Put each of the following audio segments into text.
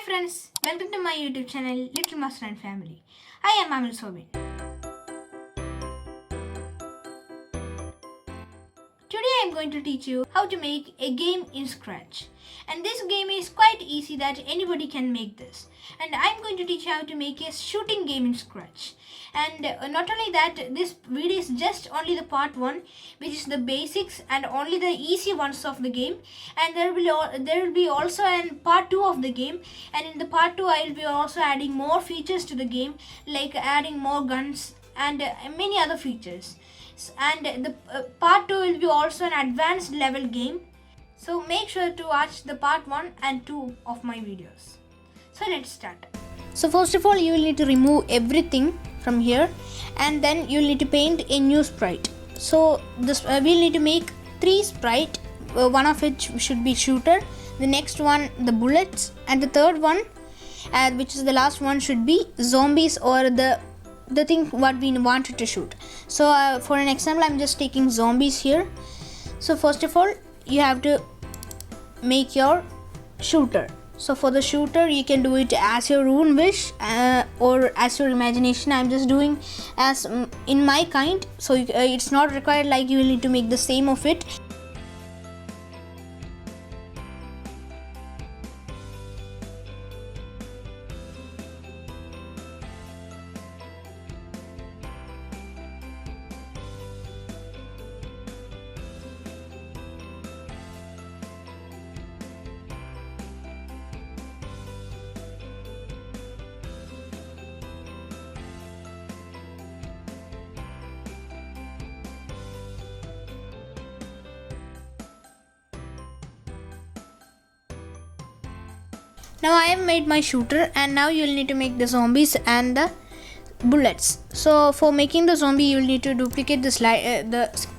friends, welcome to my YouTube channel Little Master and Family. I am Amil Sobin. Today I am going to teach you how to make a game in Scratch. And this game is quite easy that anybody can make this. And I am going to teach you how to make a shooting game in Scratch. And not only that, this video is just only the part 1, which is the basics and only the easy ones of the game. And there will be also a part 2 of the game. And in the part 2 I will be also adding more features to the game, like adding more guns and many other features. And the part 2 will be also an advanced level game. So make sure to watch the part 1 and 2 of my videos. So let's start. So first of all, you will need to remove everything from here, and then you will need to paint a new sprite. So this we'll need to make 3 sprite. One of which should be shooter, the next one the bullets, and the third one, which is the last one, should be zombies or the thing what we wanted to shoot. So for an example, I'm just taking zombies here. So first of all, you have to make your shooter. So for the shooter, you can do it as your own wish or as your imagination. I'm just doing as in my kind, so it's not required like you will need to make the same of it. Now I have made my shooter, and now you will need to make the zombies and the bullets. So for making the zombie, you will need to duplicate the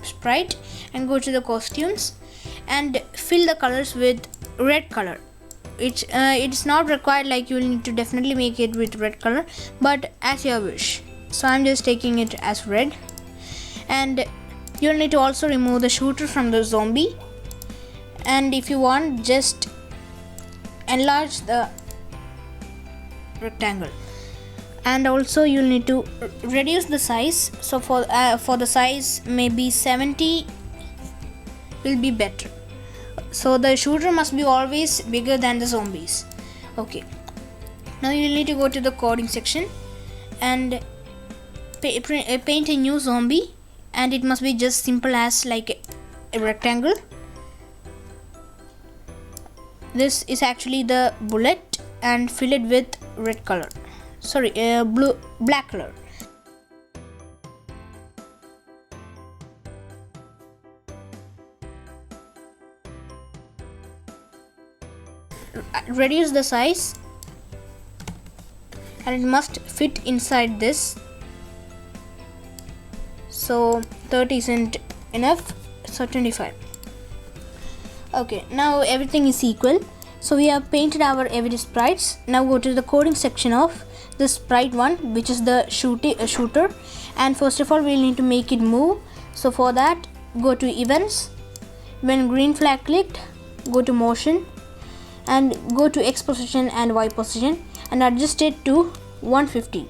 sprite and go to the costumes and fill the colors with red color. It's not required like you will need to definitely make it with red color, but as your wish. So I'm just taking it as red, and you'll need to also remove the shooter from the zombie, and if you want, just enlarge the rectangle. And also you'll need to reduce the size. So for the size, maybe 70 will be better. So the shooter must be always bigger than the zombies. Okay, now you'll need to go to the coding section and paint a new zombie, and it must be just simple as like a rectangle. This is actually the bullet, and fill it with red color. Sorry, black color. Reduce the size, and it must fit inside this. So 30 isn't enough, so 25. Okay, now everything is equal. So we have painted our every sprites. Now go to the coding section of the sprite 1, which is the shooter. And first of all, we'll need to make it move. So for that, go to events. When green flag clicked, go to motion and go to X position and Y position and adjust it to 150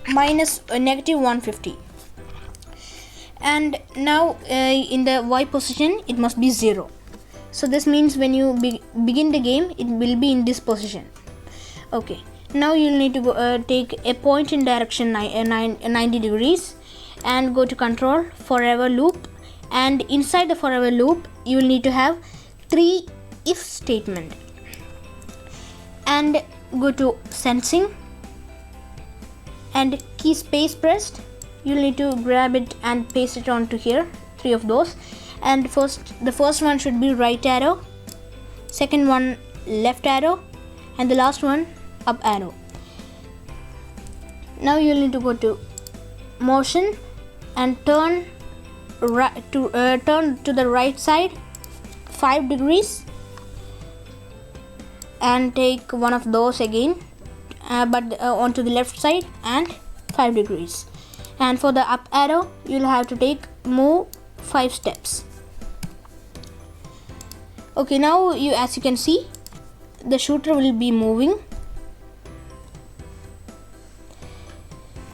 minus negative 150. And now in the Y position, it must be 0. So this means when you begin the game, it will be in this position. Okay, now you'll need to take a point in direction 90 degrees and go to control forever loop, and inside the forever loop you will need to have 3 if statement, and go to sensing and key space pressed. You'll need to grab it and paste it onto here, 3 of those. And the first one should be right arrow, second one left arrow, and the last one up arrow. Now you'll need to go to motion and turn to the right side 5 degrees, and take one of those again, but onto the left side and 5 degrees. And for the up arrow, you'll have to move 5 steps. Okay, now as you can see, the shooter will be moving.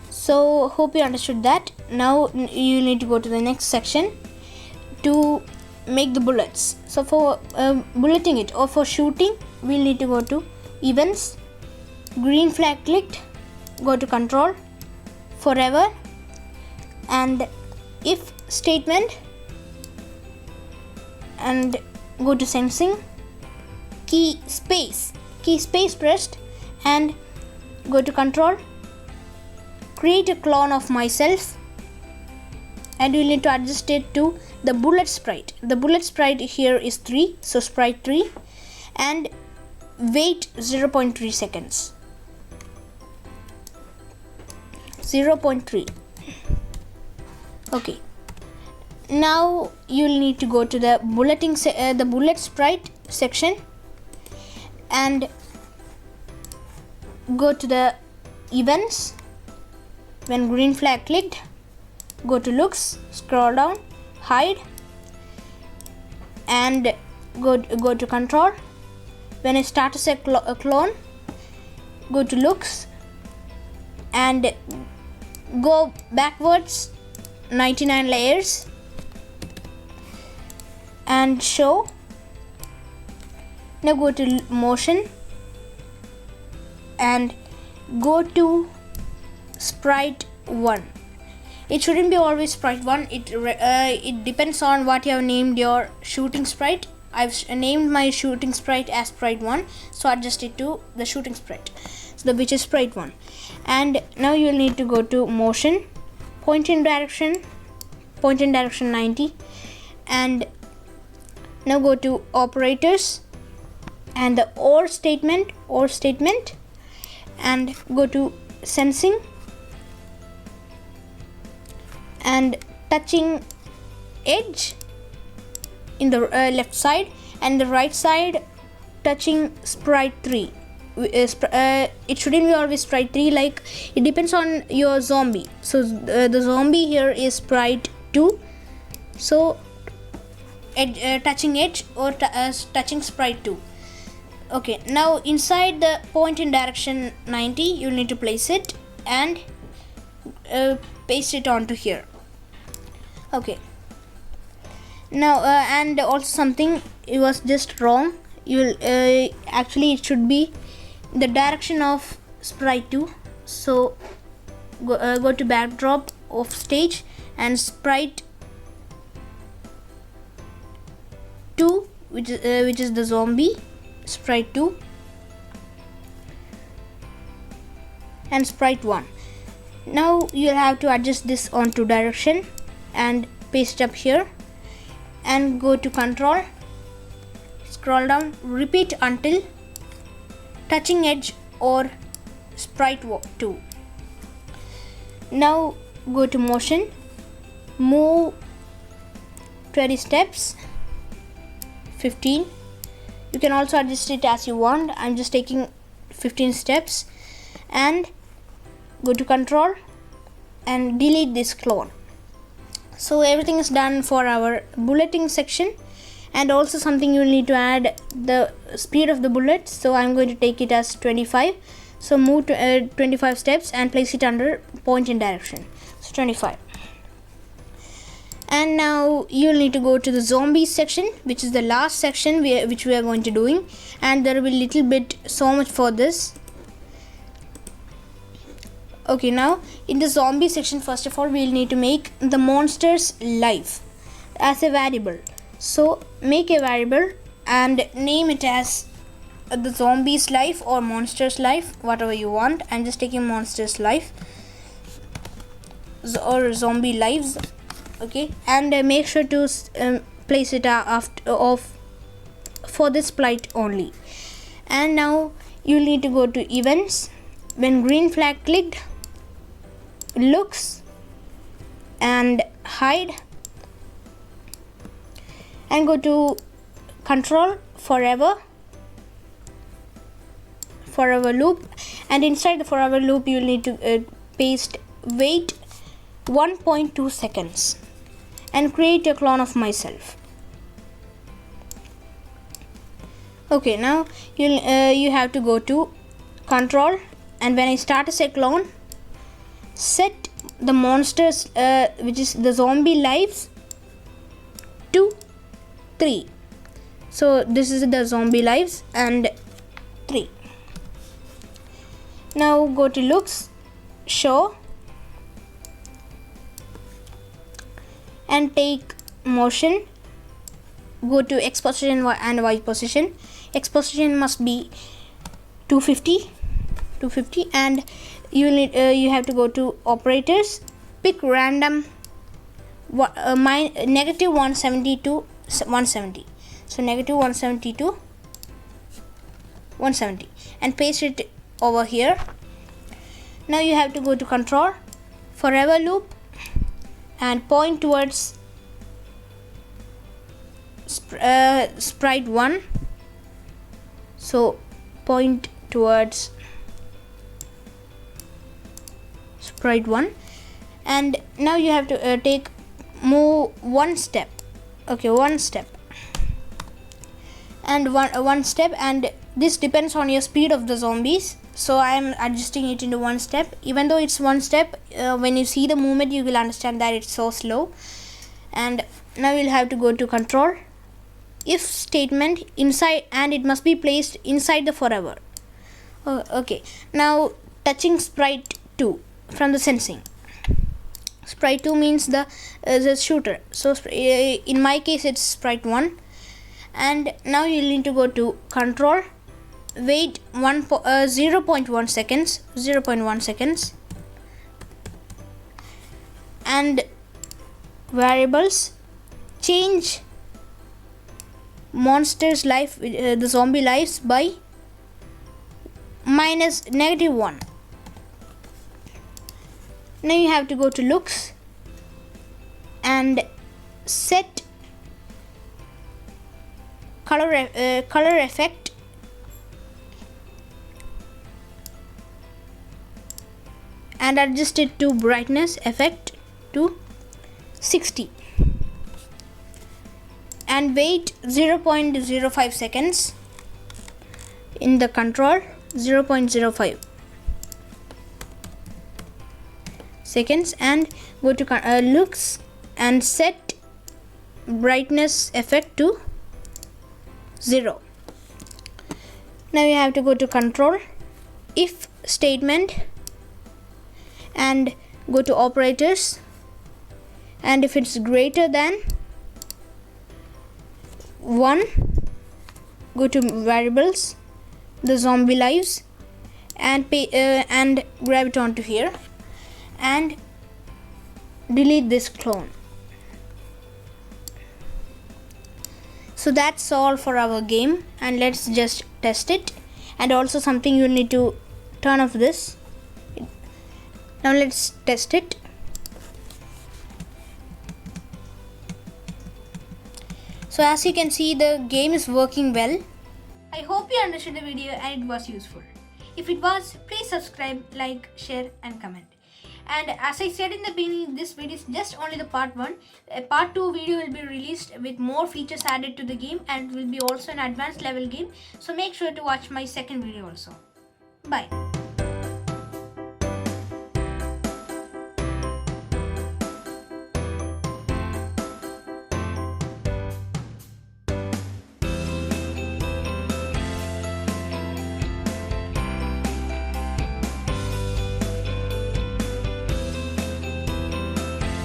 So hope you understood that. Now you need to go to the next section to make the bullets. So for bulleting it or for shooting, we'll need to go to events, green flag clicked, go to control, forever, and if statement, and go to sensing, key space pressed, and go to control, create a clone of myself, and you need to adjust it to the bullet sprite. The bullet sprite here is 3, so sprite 3, and wait 0.3 seconds. 0.3. Okay. Now you'll need to go to the the bullet sprite section and go to the events. When green flag clicked, go to looks, scroll down, hide, and go to control. When it starts a clone, go to looks and go backwards 99 layers and show. Now go to motion and go to sprite 1. It shouldn't be always sprite 1. It depends on what you have named your shooting sprite. I've named my shooting sprite as sprite 1, so adjust it to the shooting sprite, so which is sprite 1. And now you'll need to go to motion, point in direction 90, and now go to operators and the or statement, and go to sensing and touching edge in the left side, and the right side touching sprite 3. It shouldn't be always sprite 3, like it depends on your zombie. So the zombie here is sprite 2, so touching edge or touching sprite 2. Okay, now inside the point in direction 90, you need to place it and paste it onto here. Okay, now and also something, it was just wrong. You will actually it should be the direction of sprite 2. So go to backdrop of stage and sprite 2, which is the zombie, sprite 2, and sprite 1. Now you'll have to adjust this onto direction and paste up here, and go to control, scroll down, repeat until touching edge or sprite 2. Now go to motion, move 20 steps, 15. You can also adjust it as you want. I'm just taking 15 steps, and go to control and delete this clone. So everything is done for our bulleting section. And also something you will need to add the speed of the bullet. So I'm going to take it as 25. So move to 25 steps and place it under point in direction. So 25. And now you'll need to go to the zombies section, which is the last section which we are going to doing, and there will be little bit so much for this. Okay, now in the zombie section, first of all we'll need to make the monster's life as a variable. So make a variable and name it as the zombie's life or monster's life, whatever you want. I'm just taking monster's life or zombie lives. Okay, and make sure to place it off for this sprite only. And now you need to go to events. When green flag clicked, looks and hide, and go to control, forever loop, and inside the forever loop you will need to paste wait 1.2 seconds and create a clone of myself. Okay, now you have to go to control, and when I start a cyclone, set the monsters which is the zombie lives to 3. So this is the zombie lives and 3. Now go to looks, show, and take motion. Go to X position and Y position. X position must be 250, and you have to go to operators. Pick random negative 170 to 170. So negative 170 to 170, and paste it over here. Now you have to go to control, forever loop, and point towards sprite 1. So point towards sprite 1, and now you have to move one step. Okay, one step and one step, and this depends on your speed of the zombies. So I am adjusting it into one step. Even though it's one step, when you see the movement you will understand that it's so slow. And now you'll have to go to control, if statement inside, and it must be placed inside the forever. Okay, now touching sprite 2 from the sensing. Sprite 2 means the shooter. So in my case it's sprite 1. And now you need to go to control, wait 0.1 seconds, and variables, change monsters life, the zombie lives by -1. Now you have to go to looks and set color effect and adjust it to brightness effect to 60, and wait 0.05 seconds in the control, 0.05 seconds, and go to looks and set brightness effect to 0. Now you have to go to control, if statement, and go to operators, and if it's greater than 1, go to variables, the zombie lives, and grab it onto here and delete this clone. So that's all for our game, and let's just test it. And also something you need to turn off this. Now let's test it. So as you can see, the game is working well. I hope you understood the video and it was useful. If it was, please subscribe, like, share and comment. And as I said in the beginning, this video is just only the part 1. A part 2 video will be released with more features added to the game, and it will be also an advanced level game. So make sure to watch my second video also. Bye.